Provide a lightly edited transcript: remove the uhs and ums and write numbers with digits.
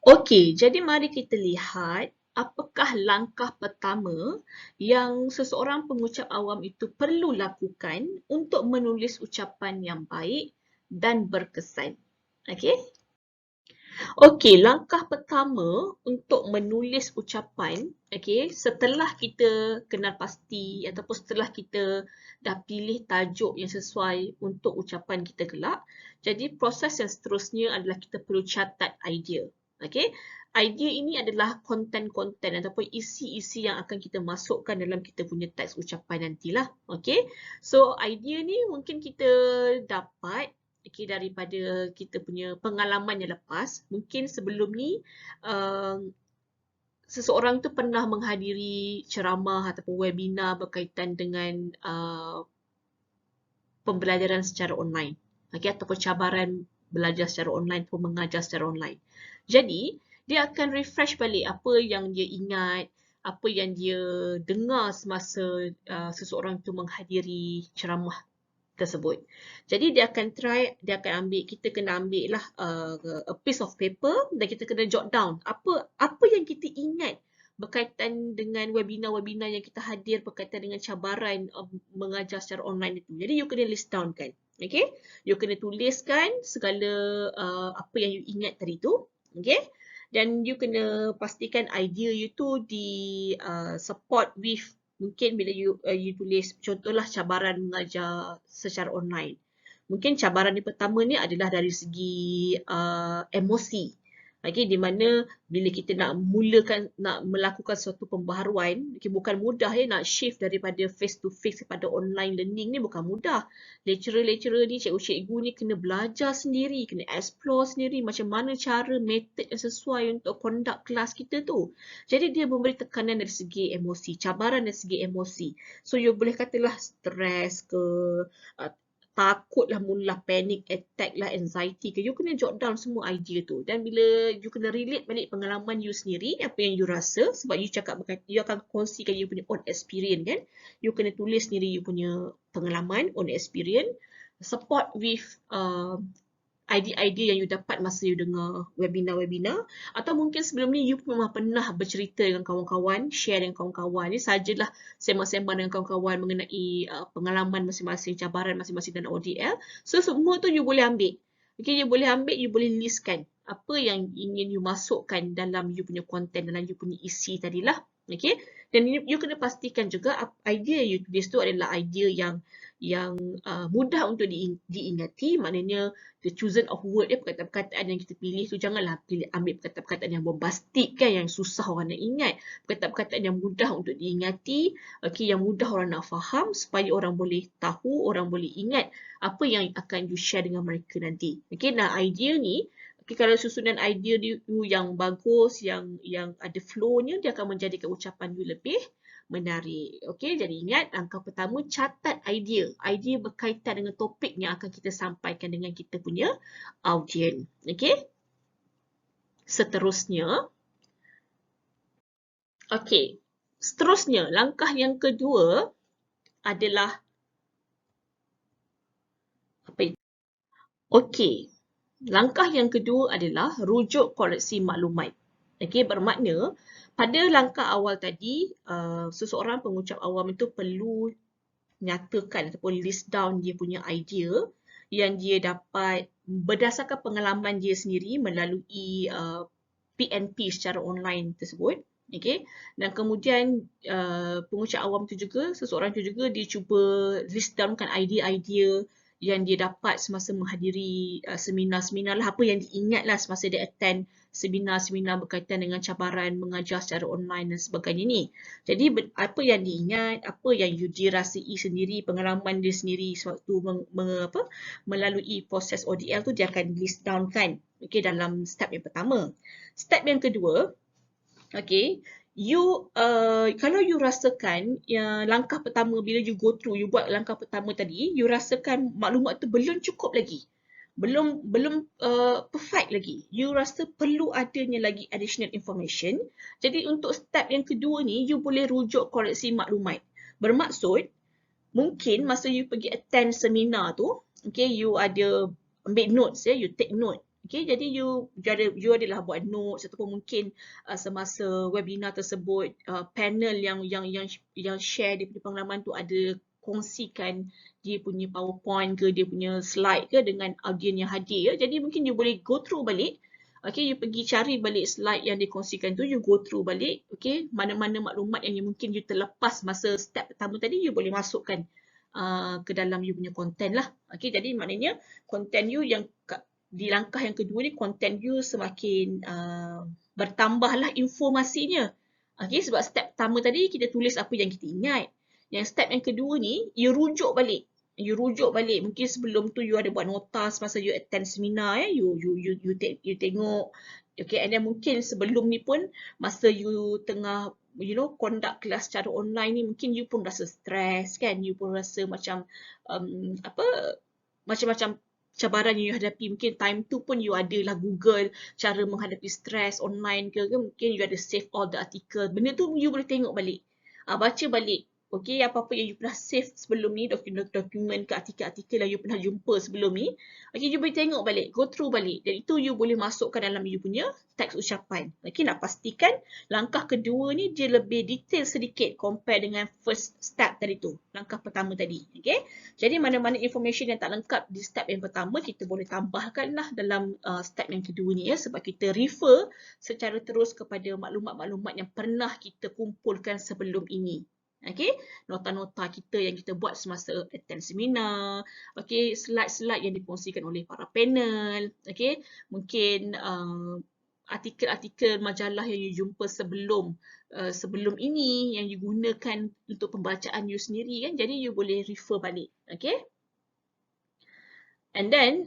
Okey, jadi mari kita lihat apakah langkah pertama yang seseorang pengucap awam itu perlu lakukan untuk menulis ucapan yang baik dan berkesan. Okey? Okey, langkah pertama untuk menulis ucapan, okey, setelah kita kenal pasti ataupun setelah kita dah pilih tajuk yang sesuai untuk ucapan kita kelak, jadi proses yang seterusnya adalah kita perlu catat idea. Okey? Idea ini adalah konten-konten ataupun isi-isi yang akan kita masukkan dalam kita punya teks ucapan nantilah. Okey? So, idea ni mungkin kita dapat okay, daripada kita punya pengalaman yang lepas. Mungkin sebelum ni seseorang tu pernah menghadiri ceramah ataupun webinar berkaitan dengan pembelajaran secara online. Okay, ataupun cabaran belajar secara online ataupun mengajar secara online. Jadi, dia akan refresh balik apa yang dia ingat, apa yang dia dengar semasa seseorang tu menghadiri ceramah tersebut. Jadi dia akan try, dia akan ambil, kita kena ambil lah a piece of paper dan kita kena jot down apa yang kita ingat berkaitan dengan webinar-webinar yang kita hadir berkaitan dengan cabaran mengajar secara online itu. Jadi you kena list down kan. Okay? You kena tuliskan segala apa yang you ingat tadi tu. Okay? Dan you kena pastikan idea you tu di support with. Mungkin bila you tulis, contohlah cabaran mengajar secara online. Mungkin cabaran yang pertama ni adalah dari segi emosi. Okay, di mana bila kita nak mulakan, nak melakukan suatu pembaharuan, okay, bukan mudah ya nak shift daripada face to face kepada online learning ni bukan mudah. Lecturer-lecturer ni, cikgu-cikgu ni kena belajar sendiri, kena explore sendiri macam mana cara, method yang sesuai untuk conduct kelas kita tu. Jadi dia memberi tekanan dari segi emosi, cabaran dari segi emosi. So you boleh katalah stres ke, takut lah, mula panic attack lah, anxiety ke, you kena jot down semua idea tu. Dan bila you kena relate balik pengalaman you sendiri, apa yang you rasa, sebab you cakap, you akan kongsikan you punya own experience kan. You kena tulis sendiri you punya pengalaman, own experience, support with idea-idea yang you dapat masa you dengar webinar-webinar, atau mungkin sebelum ni you memang pernah bercerita dengan kawan-kawan, share dengan kawan-kawan. Ini sajalah sembang-sembang dengan kawan-kawan mengenai pengalaman masing-masing, cabaran masing-masing dalam ODL. So semua tu you boleh ambil. Okay, you boleh ambil, you boleh listkan apa yang ingin you masukkan dalam you punya konten, dalam you punya isi tadilah. Okay, dan you kena pastikan juga idea you tulis tu adalah idea yang mudah untuk diingati. Maknanya the chosen of word dia, perkataan-perkataan yang kita pilih tu janganlah ambil perkataan-perkataan yang bombastik kan, yang susah orang nak ingat. Perkataan-perkataan yang mudah untuk diingati, okay, yang mudah orang nak faham supaya orang boleh tahu, orang boleh ingat apa yang akan you share dengan mereka nanti. Okay, nah idea ni, okay, kalau susunan idea you yang bagus, yang ada flow-nya, dia akan menjadikan ucapan you lebih menarik. Okey, jadi ingat langkah pertama, catat idea. Idea berkaitan dengan topik yang akan kita sampaikan dengan kita punya audiens. Okey. Seterusnya, okey. Seterusnya, langkah yang kedua adalah apa itu? Okey. Langkah yang kedua adalah rujuk koleksi maklumat. Okey, bermakna pada langkah awal tadi, seseorang pengucap awam itu perlu nyatakan ataupun list down dia punya idea yang dia dapat berdasarkan pengalaman dia sendiri melalui PNP secara online tersebut. Okay. Dan kemudian pengucap awam tu juga, seseorang tu juga dia cuba list downkan idea-idea yang dia dapat semasa menghadiri seminar-seminar lah, apa yang diingat lah semasa dia attend seminar-seminar berkaitan dengan cabaran mengajar secara online dan sebagainya ni. Jadi apa yang diingat, apa yang you dirasai sendiri, pengalaman dia sendiri sewaktu melalui proses ODL tu, dia akan list down kan, okay, dalam step yang pertama. Step yang kedua, okay, you kalau you rasakan langkah pertama bila you go through, you buat langkah pertama tadi, you rasakan maklumat tu belum cukup lagi, belum perfect lagi, you rasa perlu adanya lagi additional information. Jadi untuk step yang kedua ni, you boleh rujuk koleksi maklumat. Bermaksud, mungkin masa you pergi attend seminar tu, okay, you ada ambil notes ya, you take note. Okay, jadi you adalah buat notes ataupun mungkin semasa webinar tersebut panel yang share dia punya pengalaman tu ada kongsikan dia punya PowerPoint ke dia punya slide ke dengan audiens yang hadir ya. Jadi mungkin you boleh go through balik. Okay, you pergi cari balik slide yang dikongsikan tu, you go through balik. Okay, mana-mana maklumat yang mungkin you terlepas masa step pertama tadi, you boleh masukkan ke dalam you punya content lah. Okay, jadi maknanya content you yang di langkah yang kedua ni content you semakin bertambahlah informasinya. Okay, sebab step pertama tadi kita tulis apa yang kita ingat. Yang step yang kedua ni, you rujuk balik. You rujuk balik. Mungkin sebelum tu you ada buat notas masa you attend seminar ya. You tengok. Okay, and then mungkin sebelum ni pun masa you tengah conduct kelas secara online ni mungkin you pun rasa stress kan. You pun rasa macam macam-macam cabaran yang you hadapi. Mungkin time tu pun you adalah Google cara menghadapi stres online ke mungkin you ada save all the article. Benda tu you boleh tengok balik. Baca balik. Okay, apa-apa yang you pernah save sebelum ni, dokumen ke artikel-artikel yang you pernah jumpa sebelum ni. Okay, you boleh tengok balik, go through balik. Dan itu you boleh masukkan dalam you punya teks ucapan. Okay, nak pastikan langkah kedua ni dia lebih detail sedikit compare dengan first step tadi tu. Langkah pertama tadi. Okay. Jadi mana-mana information yang tak lengkap di step yang pertama, kita boleh tambahkan lah dalam step yang kedua ni ya. Sebab kita refer secara terus kepada maklumat-maklumat yang pernah kita kumpulkan sebelum ini. Okay, nota-nota kita yang kita buat semasa attend seminar. Okay, slide-slide yang dikongsikan oleh para panel. Okay, mungkin artikel-artikel majalah yang you jumpa sebelum ini yang you gunakan untuk pembacaan you sendiri kan. Jadi you boleh refer balik. Okay. And then